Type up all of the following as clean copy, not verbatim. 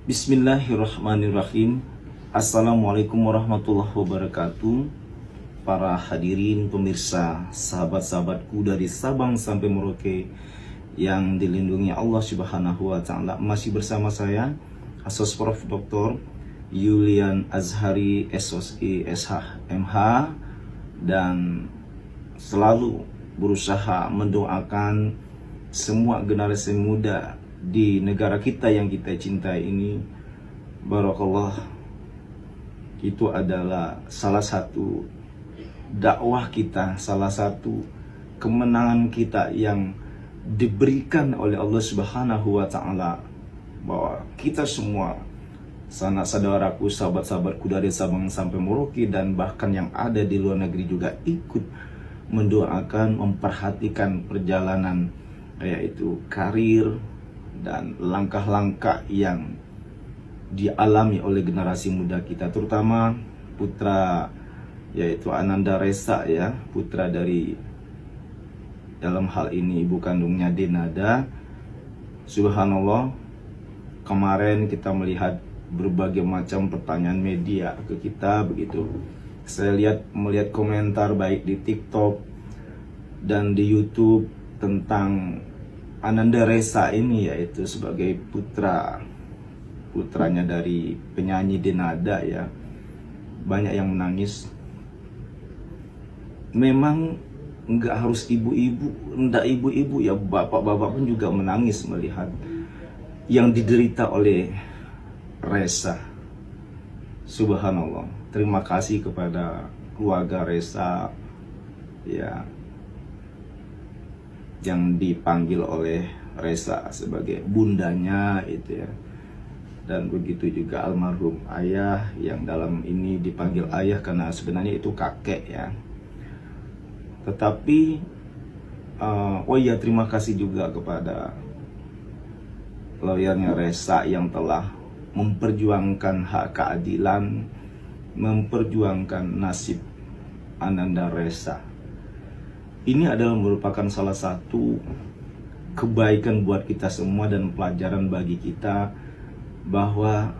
Bismillahirrahmanirrahim. Assalamualaikum warahmatullahi wabarakatuh. Para hadirin pemirsa, sahabat-sahabatku dari Sabang sampai Merauke yang dilindungi Allah Subhanahu wa taala, masih bersama saya Asos Prof Dr. Yulian Azhari SOSI SH MH, dan selalu berusaha mendoakan semua generasi muda di negara kita yang kita cintai ini. Barakallah, itu adalah salah satu dakwah kita, salah satu kemenangan kita yang diberikan oleh Allah Subhanahu wa taala, bahwa kita semua sanak saudaraku, sahabat-sahabatku dari Sabang sampai Merauke dan bahkan yang ada di luar negeri juga ikut mendoakan, memperhatikan perjalanan yaitu karir dan langkah-langkah yang dialami oleh generasi muda kita, terutama putra yaitu Ananda Resa, ya, putra dari dalam hal ini ibu kandungnya Denada. Subhanallah, kemarin kita melihat berbagai macam pertanyaan media ke kita begitu. Saya melihat komentar baik di TikTok dan di YouTube tentang Ananda Resa ini, yaitu sebagai putranya dari penyanyi Denada, ya. Banyak yang menangis. Memang nggak harus ibu-ibu, nggak ibu-ibu, ya, bapak-bapak pun juga menangis melihat yang diderita oleh Resa. Subhanallah, terima kasih kepada keluarga Resa, ya, yang dipanggil oleh Resa sebagai bundanya itu, ya. Dan begitu juga almarhum ayah yang dalam ini dipanggil ayah karena sebenarnya itu kakek, ya. Tetapi oh iya, terima kasih juga kepada lawyernya Resa yang telah memperjuangkan hak keadilan, memperjuangkan nasib Ananda Resa. Ini adalah merupakan salah satu kebaikan buat kita semua dan pelajaran bagi kita, bahwa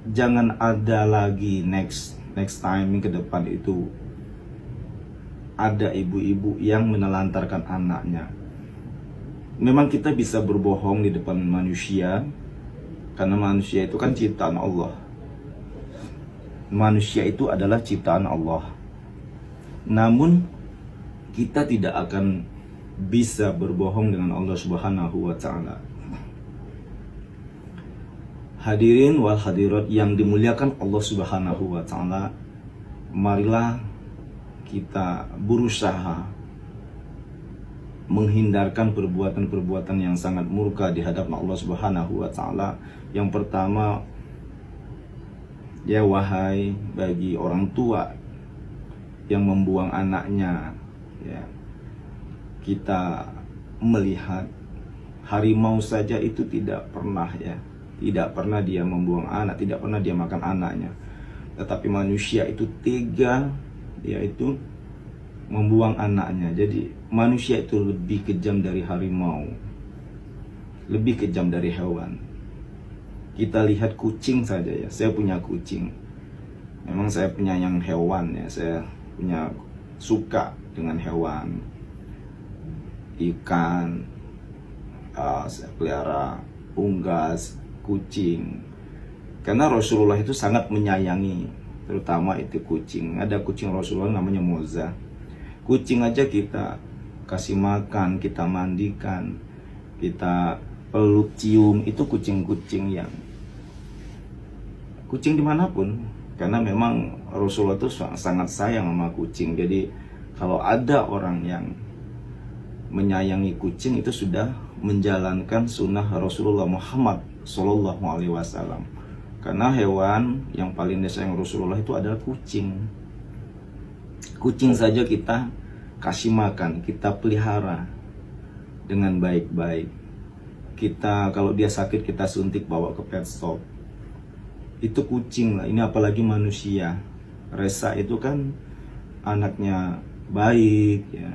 jangan ada lagi next time ke depan itu ada ibu-ibu yang menelantarkan anaknya. Memang kita bisa berbohong di depan manusia, karena manusia itu kan ciptaan Allah. Manusia itu adalah ciptaan Allah. Namun kita tidak akan bisa berbohong dengan Allah Subhanahu wa taala. Hadirin wal hadirat yang dimuliakan Allah Subhanahu wa taala, marilah kita berusaha menghindarkan perbuatan-perbuatan yang sangat murka di hadapan Allah Subhanahu wa taala. Yang pertama, ya, wahai bagi orang tua yang membuang anaknya, ya, kita melihat harimau saja itu tidak pernah, ya, tidak pernah dia membuang anak, tidak pernah dia makan anaknya. Tetapi manusia itu tega, yaitu membuang anaknya. Jadi manusia itu lebih kejam dari harimau, lebih kejam dari hewan. Kita lihat kucing saja, ya. Saya punya kucing. Memang saya penyayang hewan, ya. Saya punya suka dengan hewan. Ikan, saya pelihara unggas, kucing. Karena Rasulullah itu sangat menyayangi, terutama itu kucing. Ada kucing Rasulullah namanya Moza. Kucing aja kita kasih makan, kita mandikan, kita peluk, cium. Itu kucing-kucing yang kucing dimanapun. Karena memang Rasulullah itu sangat sayang sama kucing. Jadi kalau ada orang yang menyayangi kucing, itu sudah menjalankan sunnah Rasulullah Muhammad Sallallahu Alaihi Wasallam. Karena hewan yang paling disayang Rasulullah itu adalah kucing. Kucing saja kita kasih makan, kita pelihara dengan baik-baik. Kita kalau dia sakit kita suntik, bawa ke pet shop. Itu kucing lah. Ini apalagi manusia. Resa itu kan anaknya baik, ya,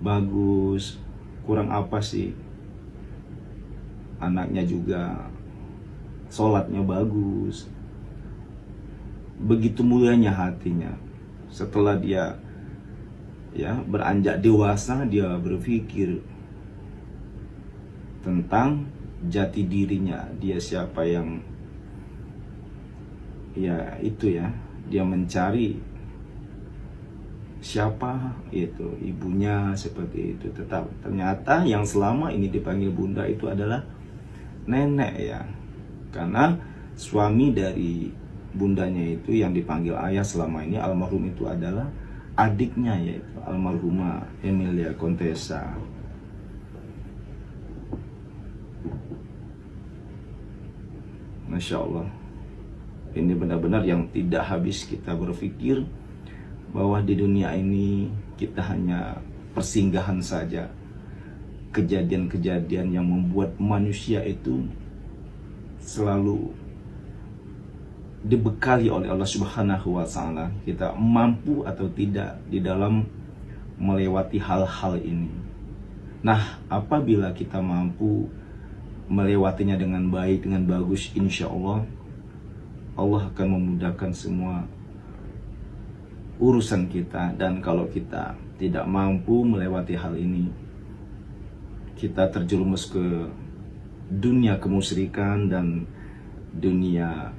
bagus. Kurang apa sih? Anaknya juga sholatnya bagus, begitu mulianya hatinya. Setelah dia beranjak dewasa, dia berpikir tentang jati dirinya, dia siapa yang dia mencari siapa itu ibunya, seperti itu. Ternyata yang selama ini dipanggil bunda itu adalah nenek ya, karena suami dari bundanya itu yang dipanggil ayah selama ini almarhum itu adalah adiknya, yaitu almarhumah Emilia Contessa. Masya Allah, ini benar-benar yang tidak habis kita berpikir bahwa di dunia ini kita hanya persinggahan saja. Kejadian-kejadian yang membuat manusia itu selalu dibekali oleh Allah Subhanahu wa Ta'ala. Kita mampu atau tidak di dalam melewati hal-hal ini. Nah, apabila kita mampu melewatinya dengan baik, dengan bagus, insya Allah Allah akan memudahkan semua urusan kita. Dan kalau kita tidak mampu melewati hal ini, kita terjerumus ke dunia kemusyrikan dan dunia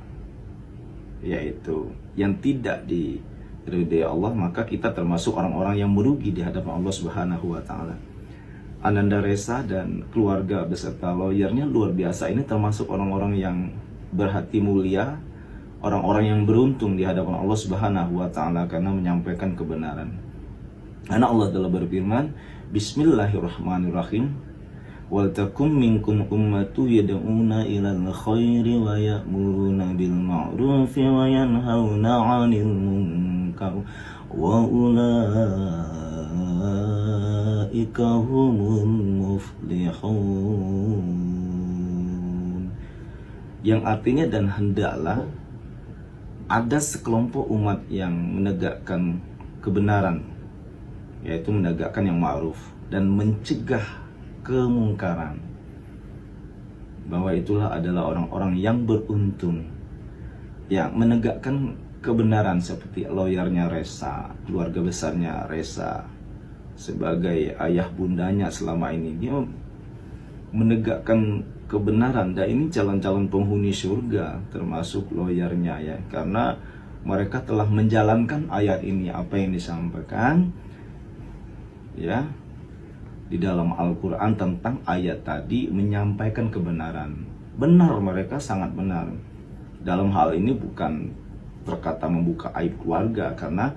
yaitu yang tidak diridhai Allah, maka kita termasuk orang-orang yang merugi di hadapan Allah Subhanahu wa Ta'ala. Ananda Reza dan keluarga beserta lawyernya luar biasa. Ini termasuk orang-orang yang berhati mulia, orang-orang yang beruntung di hadapan Allah Subhanahu wa Ta'ala karena menyampaikan kebenaran. Karena Allah telah berfirman, Bismillahirrahmanirrahim, wal takum minkum ummatu yad'una ilal khairi wa ya'muruna bil ma'rufi wa yanhauna 'anil munkar wa ulaika humul muflihun. Yang artinya, dan hendaklah ada sekelompok umat yang menegakkan kebenaran, yaitu menegakkan yang ma'ruf dan mencegah kemungkaran, bahwa itulah adalah orang-orang yang beruntung, yang menegakkan kebenaran. Seperti lawyernya Reza, keluarga besarnya Reza, sebagai ayah bundanya selama ini dia menegakkan kebenaran. Dan ini calon-calon penghuni surga, termasuk lawyernya ya, karena mereka telah menjalankan ayat ini, apa yang disampaikan ya di dalam Al-Quran tentang ayat tadi, menyampaikan kebenaran. Benar, mereka sangat benar. Dalam hal ini bukan terkata membuka aib keluarga, karena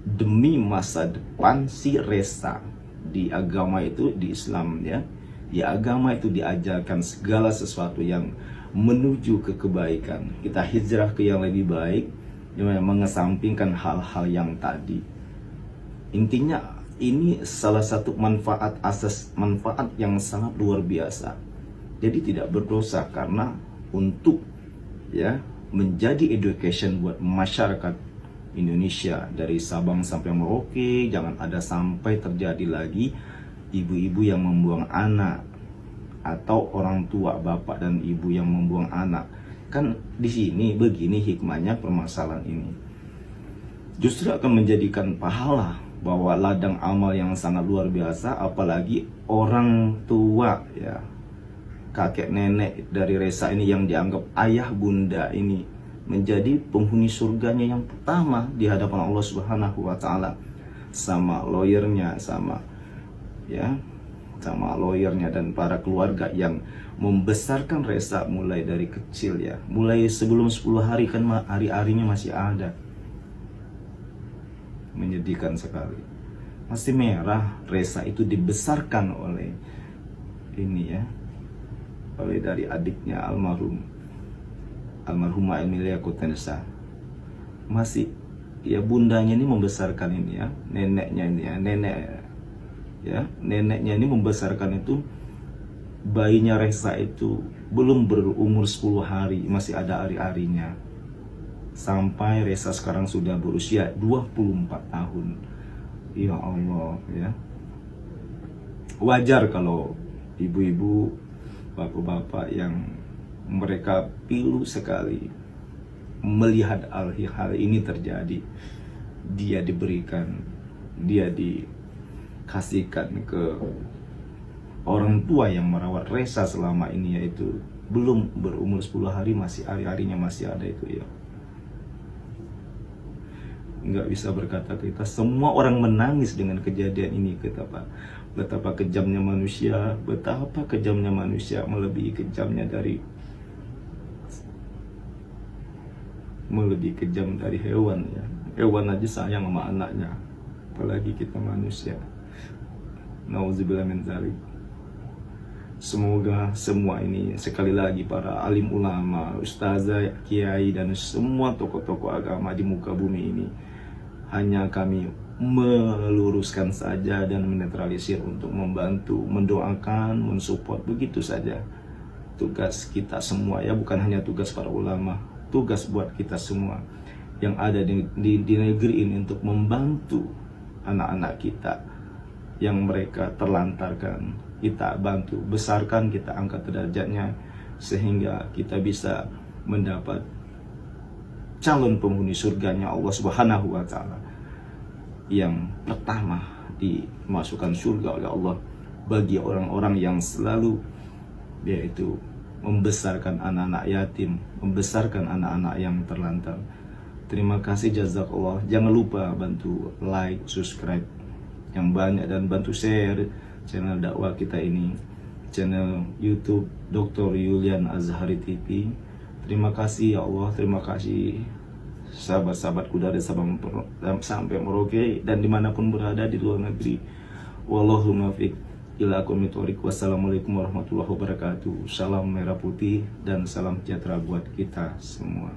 demi masa depan si Reza di agama itu, di Islam ya, di agama itu diajarkan segala sesuatu yang menuju ke kebaikan. Kita hijrah ke yang lebih baik, yang mengesampingkan hal-hal yang tadi. Intinya ini salah satu manfaat yang sangat luar biasa. Jadi tidak berdosa, karena untuk menjadi education buat masyarakat Indonesia dari Sabang sampai Merauke. Jangan ada sampai terjadi lagi ibu-ibu yang membuang anak, atau orang tua bapak dan ibu yang membuang anak. Kan di sini begini hikmahnya permasalahan ini. Justru akan menjadikan pahala, bahwa ladang amal yang sangat luar biasa. Apalagi orang tua ya, kakek nenek dari Reza ini yang dianggap ayah bunda ini menjadi penghuni surganya yang pertama di hadapan Allah Subhanahu wa Ta'ala, sama lawyernya, sama lawyernya dan para keluarga yang membesarkan Reza mulai dari kecil ya, mulai sebelum 10 hari, kan hari-harinya masih ada. Menyedihkan sekali, masih merah. Reza itu dibesarkan oleh ini ya, oleh dari adiknya almarhumah Emilia Contessa. Masih ya, bundanya ini membesarkan ini ya, neneknya ini ya, neneknya ini membesarkan itu. Bayinya Reza itu belum berumur 10 hari, masih ada hari-harinya. Sampai Reza sekarang sudah berusia 24 tahun. Ya Allah ya. Wajar kalau ibu-ibu, bapak-bapak yang Mereka pilu sekali melihat hal ini terjadi. Dia diberikan, dia dikasihkan ke orang tua yang merawat Reza selama ini, yaitu belum berumur 10 hari, masih hari-harinya masih ada itu ya. Nggak bisa berkata, kita semua orang menangis dengan kejadian ini. Betapa kejamnya manusia, betapa kejamnya manusia, melebihi kejam dari hewan ya. Hewan aja sayang sama anaknya, apalagi kita manusia. Nauzubillah min dzalik. Semoga semua ini, sekali lagi, para alim ulama, ustazah, kiai, dan semua tokoh-tokoh agama di muka bumi ini, hanya kami meluruskan saja dan menetralisir untuk membantu, mendoakan, mensupport, begitu saja. Tugas kita semua ya, bukan hanya tugas para ulama, tugas buat kita semua yang ada di negeri ini untuk membantu anak-anak kita yang mereka terlantarkan. Kita bantu, besarkan, kita angkat derajatnya sehingga kita bisa mendapat calon penghuni surganya Allah Subhanahu wa Ta'ala. Yang pertama dimasukkan surga oleh Allah bagi orang-orang yang selalu, yaitu membesarkan anak-anak yatim, membesarkan anak-anak yang terlantar. Terima kasih, jazakallah. Jangan lupa bantu like, subscribe yang banyak, dan bantu share channel dakwah kita ini, channel YouTube Dr. Yulian Azhari TV. Terima kasih ya Allah, terima kasih sahabat-sahabatku dari Sabang sampai Merauke dan dimanapun berada di luar negeri. Wallahu muwaffiq ila aqwamit thoriq. Wassalamualaikum warahmatullahi wabarakatuh. Salam merah putih dan salam sejahtera buat kita semua.